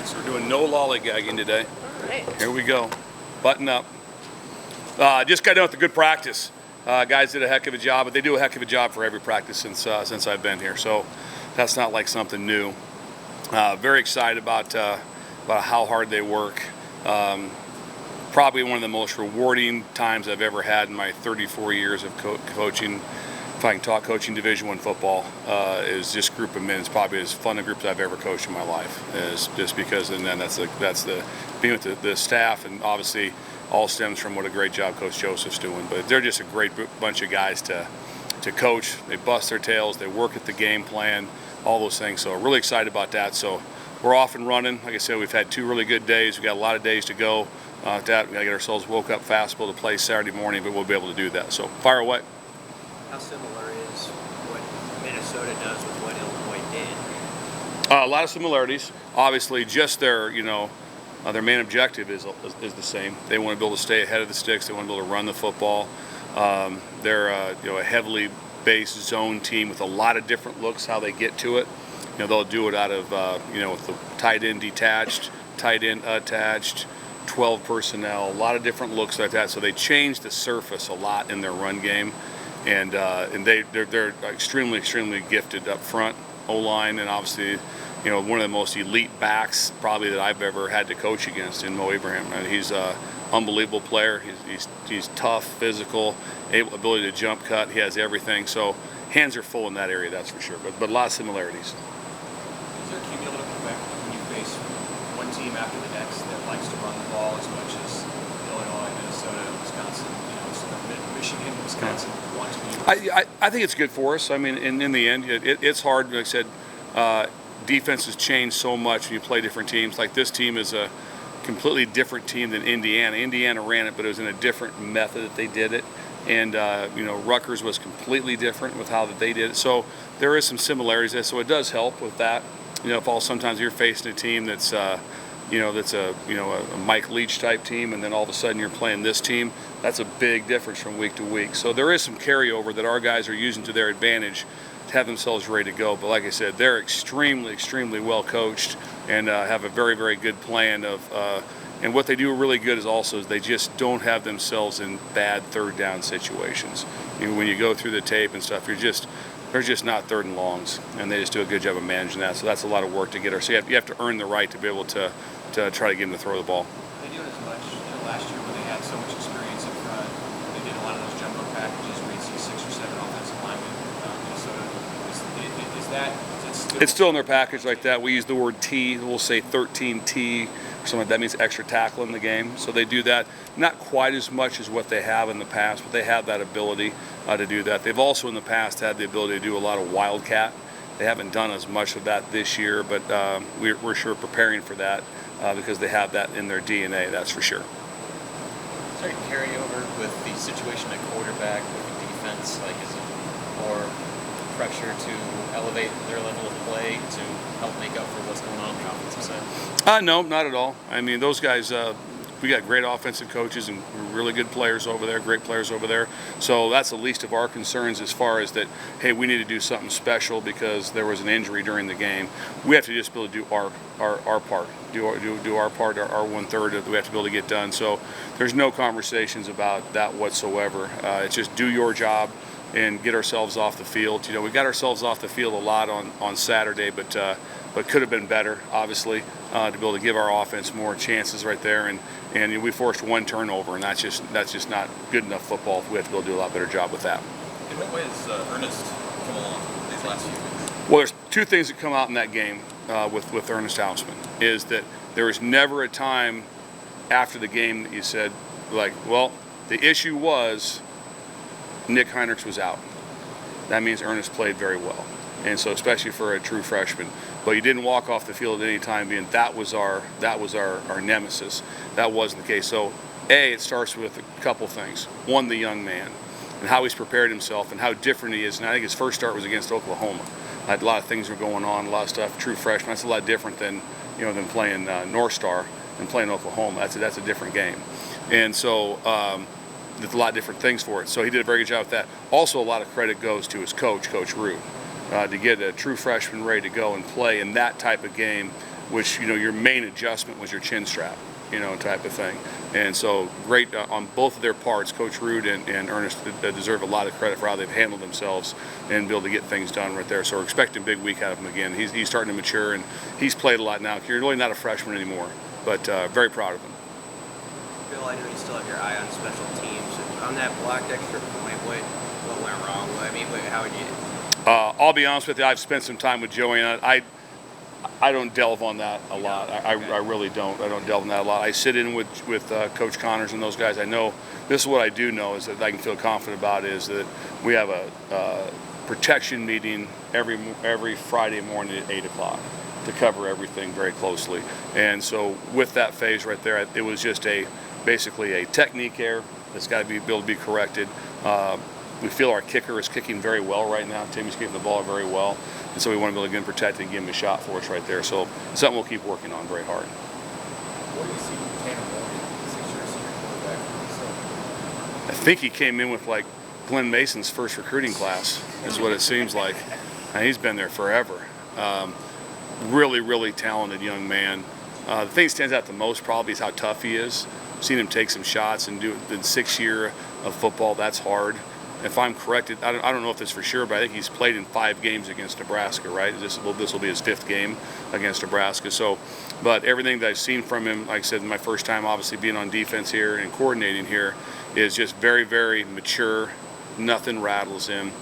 So we're doing no lollygagging today. All right. Here we go. Button up. Just got done with a good practice. Guys did a heck of a job, but they do a heck of a job for every practice since I've been here. So that's not like something new. Very excited about how hard they work. Probably one of the most rewarding times I've ever had in my 34 years of coaching. If I can talk coaching Division I football, is this group of men is probably as fun a group as I've ever coached in my life. Is just because, and then that's the being with the staff, and obviously all stems from what a great job Coach Joseph's doing. But they're just a great bunch of guys to coach. They bust their tails. They work at the game plan, all those things. So really excited about that. So we're off and running. Like I said, we've had 2 really good days. We've got a lot of days to go. We got to get ourselves woke up fast, able to play Saturday morning, but we'll be able to do that. So fire away. How similar is what Minnesota does with what Illinois did? A lot of similarities. Obviously, just their main objective is the same. They want to be able to stay ahead of the sticks. They want to be able to run the football. They're a heavily based zone team with a lot of different looks how they get to it. They'll do it out of with the tight end detached, tight end attached, 12 personnel, a lot of different looks like that. So they change the surface a lot in their run game. And they're extremely gifted up front, O-line, and obviously, one of the most elite backs probably that I've ever had to coach against in Mo Abraham. And he's an unbelievable player. He's tough, physical, ability to jump cut. He has everything. So hands are full in that area, that's for sure. But a lot of similarities. Is there a cumulative effect when you face one team after the next that likes to run the ball as much as Illinois, Minnesota, Wisconsin, Michigan, Wisconsin? I think it's good for us. I mean, in the end, it's hard. Like I said, defenses change so much when you play different teams. Like this team is a completely different team than Indiana. Indiana ran it, but it was in a different method that they did it. And, Rutgers was completely different with how that they did it. So there is some similarities there. So it does help with that. If sometimes you're facing a team that's a Mike Leach type team, and then all of a sudden you're playing this team, that's a big difference from week to week. So there is some carryover that our guys are using to their advantage to have themselves ready to go. But like I said, they're extremely well coached and have a very good plan of. And what they do really good is they just don't have themselves in bad third down situations. When you go through the tape and stuff, they're just not third and longs, and they just do a good job of managing that. So that's a lot of work to get her. So you have to earn the right to be able to try to get them to throw the ball. They do it as much. Last year when they had so much experience up front, they did a lot of those jumbo packages where you'd see 6 or 7 offensive linemen. Minnesota, is that It's still in their package like that. We use the word T. We'll say 13T. Something like that means extra tackle in the game. So they do that, not quite as much as what they have in the past, but they have that ability to do that. They've also in the past had the ability to do a lot of wildcat. They haven't done as much of that this year, but we're sure preparing for that because they have that in their DNA, that's for sure. Is there a carryover with the situation at quarterback, with the defense? Like, is it more pressure to elevate their level of play to help make up for what's going on the offensive side? No, not at all. I mean, those guys, we got great offensive coaches and really good players over there, great players over there. So that's the least of our concerns as far as that, hey, we need to do something special because there was an injury during the game. We have to just be able to do our part, do our part, our 1/3 that we have to be able to get done. So there's no conversations about that whatsoever. It's just do your job and get ourselves off the field. We got ourselves off the field a lot on Saturday, but could have been better, obviously, to be able to give our offense more chances right there. And we forced 1 turnover, and that's just not good enough football. We have to be able to do a lot better job with that. In what way has Ernest come along these last few weeks? Well, there's 2 things that come out in that game with Ernest Hausman, is that there was never a time after the game that you said, like, well, the issue was Nick Heinrichs was out. That means Ernest played very well. And so especially for a true freshman. But he didn't walk off the field at any time being that was our nemesis. That wasn't the case. So it starts with a couple things. One, the young man and how he's prepared himself and how different he is. And I think his first start was against Oklahoma. A lot of things were going on, a lot of stuff. True freshman, that's a lot different than playing North Star and playing Oklahoma. That's a different game. And so there's a lot of different things for it. So he did a very good job with that. Also, a lot of credit goes to his coach, Coach Root, to get a true freshman ready to go and play in that type of game which, your main adjustment was your chin strap, type of thing. And so great on both of their parts. Coach Rude and Ernest deserve a lot of credit for how they've handled themselves and be able to get things done right there. So we're expecting a big week out of him again. He's starting to mature, and he's played a lot now. You're really not a freshman anymore, but very proud of him. Bill, I know you still have your eye on special teams. On that blocked extra point, what went wrong? How would you? I'll be honest with you. I've spent some time with Joey on it. I don't delve on that a lot. I really don't. I don't delve on that a lot. I sit in with Coach Connors and those guys. I know this is what I do know is that I can feel confident about is that we have a protection meeting every Friday morning at 8 o'clock to cover everything very closely. And so with that phase right there, it was just basically a technique error that's got to be able to be corrected. We feel our kicker is kicking very well right now. Timmy's kicking the ball very well. And so we want to be able to get him protected and give him a shot for us right there. So something we'll keep working on very hard. What do you see with Tanner Morgan, 6-year senior quarterback? I think he came in with like Glenn Mason's first recruiting class, is what it seems like. And he's been there forever. Really, really talented young man. The thing that stands out the most probably is how tough he is. Seen him take some shots and do it in 6 year of football. That's hard. If I'm corrected, I don't know if this for sure, but I think he's played in 5 games against Nebraska, right? This will be his 5th game against Nebraska. So, but everything that I've seen from him, like I said, my first time obviously being on defense here and coordinating here, is just very, very mature. Nothing rattles him.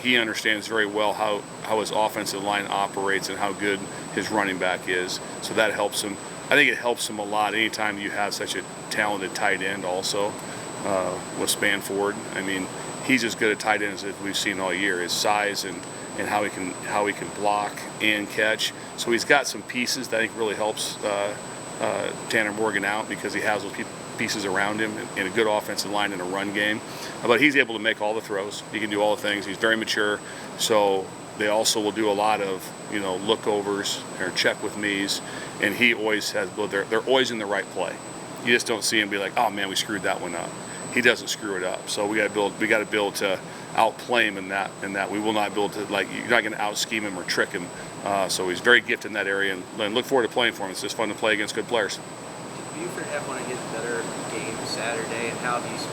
He understands very well how his offensive line operates and how good his running back is. So that helps him. I think it helps him a lot anytime you have such a talented tight end also with Spanford. I mean, he's as good a tight end as we've seen all year. His size and how he can block and catch. So he's got some pieces that I think really helps Tanner Morgan out because he has those pieces around him in a good offensive line and a run game. But he's able to make all the throws. He can do all the things. He's very mature. So they also will do a lot of lookovers or check with me's, and he always has. They're always in the right play. You just don't see him be like, oh man, we screwed that one up. He doesn't screw it up. So we got to build to outplay him in that. We will not build to you're not going to out scheme him or trick him. So he's very gifted in that area, and look forward to playing for him. It's just fun to play against good players. Did Buford have one of his better games Saturday, and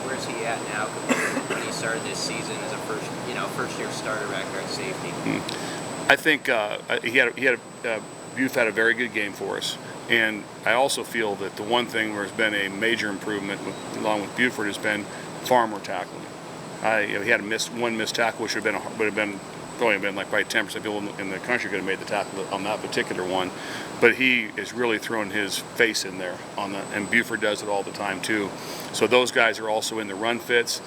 where's he at now compared to when he started this season as a first year starter back there at safety? I think Buford had a very good game for us. And I also feel that the one thing where there's been a major improvement along with Buford has been far more tackling. He had one missed tackle, which would have been like probably 10% of people in the country could have made the tackle on that particular one. But he is really throwing his face in there and Buford does it all the time too. So those guys are also in the run fits.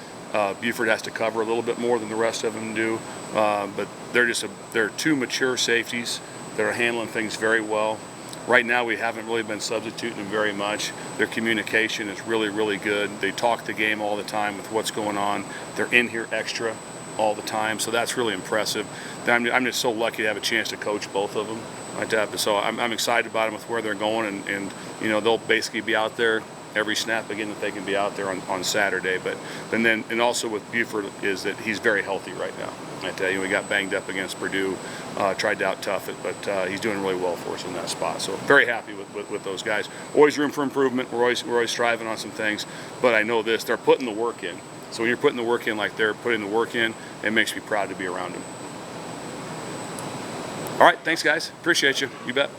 Buford has to cover a little bit more than the rest of them do, but they're 2 mature safeties that are handling things very well. Right now, we haven't really been substituting them very much. Their communication is really, really good. They talk the game all the time with what's going on. They're in here extra all the time, so that's really impressive. I'm just so lucky to have a chance to coach both of them. So I'm excited about them with where they're going, and they'll basically be out there every snap again that they can be out there on Saturday. And also with Buford is that he's very healthy right now. I tell you, we got banged up against Purdue, tried to out tough it, but he's doing really well for us in that spot. So very happy with those guys. Always room for improvement. We're always striving on some things, but I know this: they're putting the work in. So when you're putting the work in like they're putting the work in, it makes me proud to be around them. All right, thanks guys. Appreciate you. You bet.